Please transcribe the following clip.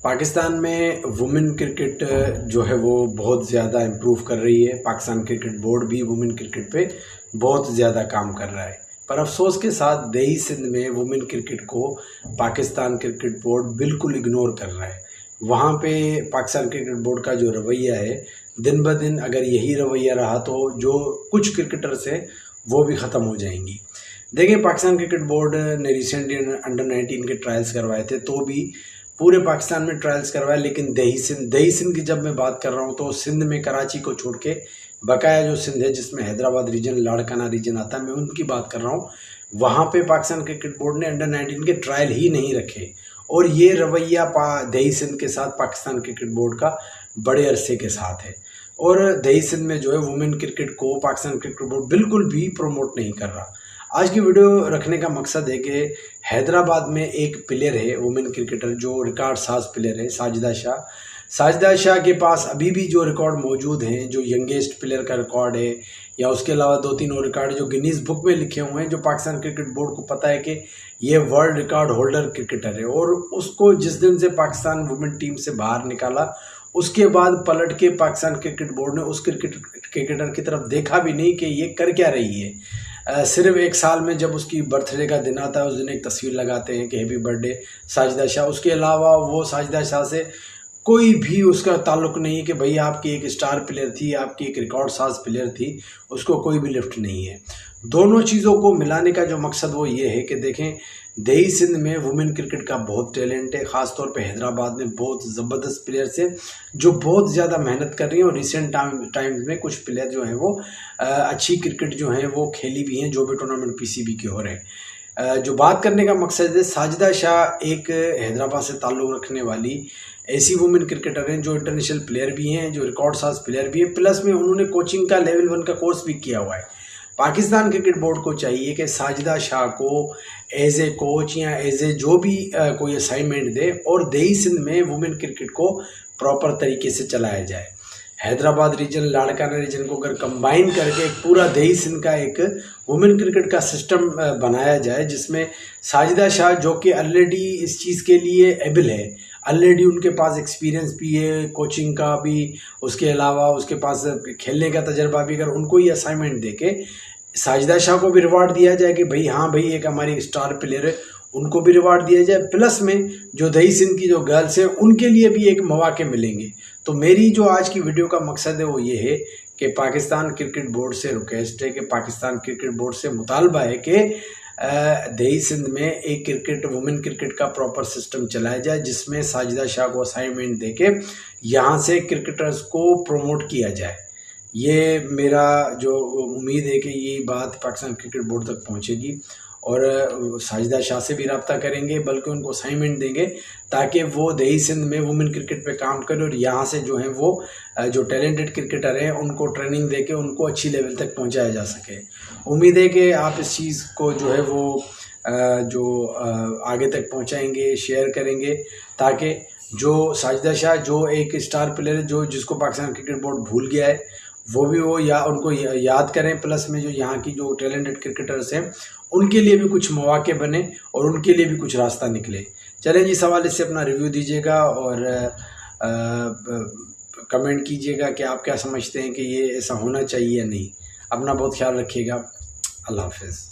पाकिस्तान में women cricket जो है वो बहुत ज़्यादा इम्प्रूव कर रही है। पाकिस्तान क्रिकेट बोर्ड भी वुमेन क्रिकेट पे बहुत ज़्यादा काम कर रहा है, पर अफसोस के साथ दही सिंध में वुमेन क्रिकेट को पाकिस्तान क्रिकेट बोर्ड बिल्कुल इग्नोर कर रहा है। वहाँ पे पाकिस्तान क्रिकेट बोर्ड का जो रवैया है, दिन ब दिन अगर यही रवैया रहा तो जो कुछ क्रिकेटर्स हैं वो भी ख़त्म हो जाएंगी। देखिए, पाकिस्तान क्रिकेट बोर्ड ने रिसेंटली अंडर 19 के ट्रायल्स करवाए थे, तो भी पूरे पाकिस्तान में ट्रायल्स करवाए, लेकिन दही सिंध की जब मैं बात कर रहा हूँ तो सिंध में कराची को छोड़ के बकाया जो सिंध है जिसमें हैदराबाद रीजन, लाड़काना रीजन आता है, मैं उनकी बात कर रहा हूँ। वहाँ पे पाकिस्तान क्रिकेट बोर्ड ने अंडर 19 के ट्रायल ही नहीं रखे, और ये रवैया दही सिंध के साथ पाकिस्तान क्रिकेट बोर्ड का बड़े अरसे के साथ है। और दही सिंध में जो है वुमेन क्रिकेट को पाकिस्तान क्रिकेट बोर्ड बिल्कुल भी प्रमोट नहीं कर रहा। आज की वीडियो रखने का मकसद है कि हैदराबाद में एक प्लेयर है वुमेन क्रिकेटर जो रिकॉर्ड साज प्लेयर है, साजिदा शाह। साजिदा शाह के पास अभी भी जो रिकॉर्ड मौजूद हैं, जो यंगेस्ट प्लेयर का रिकॉर्ड है, या उसके अलावा 2-3 और रिकॉर्ड जो गिनीज बुक में लिखे हुए हैं, जो पाकिस्तान क्रिकेट बोर्ड को पता है कि ये वर्ल्ड रिकॉर्ड होल्डर क्रिकेटर है। और उसको जिस दिन से पाकिस्तान वुमेन टीम से बाहर निकाला, उसके बाद पलट के पाकिस्तान क्रिकेट बोर्ड ने उस क्रिकेटर की तरफ देखा भी नहीं कि ये कर क्या रही है। सिर्फ एक साल में जब उसकी बर्थडे का दिन आता है, उस दिन एक तस्वीर लगाते हैं कि हैप्पी बर्थडे साजिदा शाह। उसके अलावा वो साजिदा शाह से कोई भी उसका ताल्लुक नहीं है कि भाई आपकी एक स्टार प्लेयर थी, आपकी एक रिकॉर्ड साज प्लेयर थी, उसको कोई भी लिफ्ट नहीं है। दोनों चीज़ों को मिलाने का जो मकसद वो ये है कि देखें, दही सिंध में वुमेन क्रिकेट का बहुत टैलेंट है। ख़ासतौर पे हैदराबाद में बहुत ज़बरदस्त प्लेयर्स हैं जो बहुत ज़्यादा मेहनत कर रही हैं, और रिसेंट टाइम्स में कुछ प्लेयर जो हैं वो अच्छी क्रिकेट जो हैं वो खेली भी हैं, जो भी टूर्नामेंट पीसीबी के हो रहे हैं। जो बात करने का मकसद है, साजिदा शाह एक हैदराबाद से ताल्लुक़ रखने वाली ऐसी वुमेन क्रिकेटर हैं जो इंटरनेशनल प्लेयर भी हैं, जो रिकॉर्ड साज प्लेयर भी है, प्लस में उन्होंने कोचिंग का लेवल 1 का कोर्स भी किया हुआ है। पाकिस्तान क्रिकेट बोर्ड को चाहिए कि साजिदा शाह को एज ए कोच या एज ए जो भी कोई असाइनमेंट दे, और दही सिंध में वुमेन क्रिकेट को प्रॉपर तरीके से चलाया जाए। हैदराबाद रीजन, लाड़काना रीजन को अगर कंबाइन करके एक पूरा दही सिंध का एक वुमेन क्रिकेट का सिस्टम बनाया जाए, जिसमें साजिदा शाह जो कि ऑलरेडी इस चीज़ के लिए एबल है, ऑलरेडी उनके पास एक्सपीरियंस भी है कोचिंग का भी, उसके अलावा उसके पास खेलने का तजर्बा भी, अगर उनको ये असाइनमेंट दे के साजिदा शाह को भी रिवार्ड दिया जाए कि भाई हाँ भाई एक हमारी स्टार प्लेयर है, उनको भी रिवार्ड दिया जाए, प्लस में जो दही सिंध की जो गर्ल्स हैं उनके लिए भी एक मौके मिलेंगे। तो मेरी जो आज की वीडियो का मकसद है वो ये है कि पाकिस्तान क्रिकेट बोर्ड से रिक्वेस्ट है, कि पाकिस्तान क्रिकेट बोर्ड से मुतालबा है कि दही सिंध में एक वुमेन क्रिकेट का प्रॉपर सिस्टम चलाया जाए, जिसमें साजिदा शाह को असाइनमेंट दे के यहाँ से क्रिकेटर्स को प्रमोट किया जाए। ये मेरा जो उम्मीद है कि ये बात पाकिस्तान क्रिकेट बोर्ड तक पहुँचेगी, और साजिदा शाह से भी रब्ता करेंगे, बल्कि उनको असाइनमेंट देंगे ताकि वो दही सिंध में वुमेन क्रिकेट पे काम करें, और यहाँ से जो है वो जो टैलेंटेड क्रिकेटर हैं उनको ट्रेनिंग देके उनको अच्छी लेवल तक पहुँचाया जा सके। उम्मीद है कि आप इस चीज़ को जो है वो आगे तक पहुँचाएँगे, शेयर करेंगे, ताकि जो साजिदा शाह जो एक स्टार प्लेयर है, जो जिसको पाकिस्तान क्रिकेट बोर्ड भूल गया है, वो भी वो उनको याद करें, प्लस में जो यहाँ की जो टैलेंटेड क्रिकेटर्स हैं उनके लिए भी कुछ मौके बने और उनके लिए भी कुछ रास्ता निकले। चलें जी, सवाल इससे अपना रिव्यू दीजिएगा और कमेंट कीजिएगा कि आप क्या समझते हैं कि ये ऐसा होना चाहिए या नहीं। अपना बहुत ख्याल रखिएगा। अल्लाह हाफ़िज़।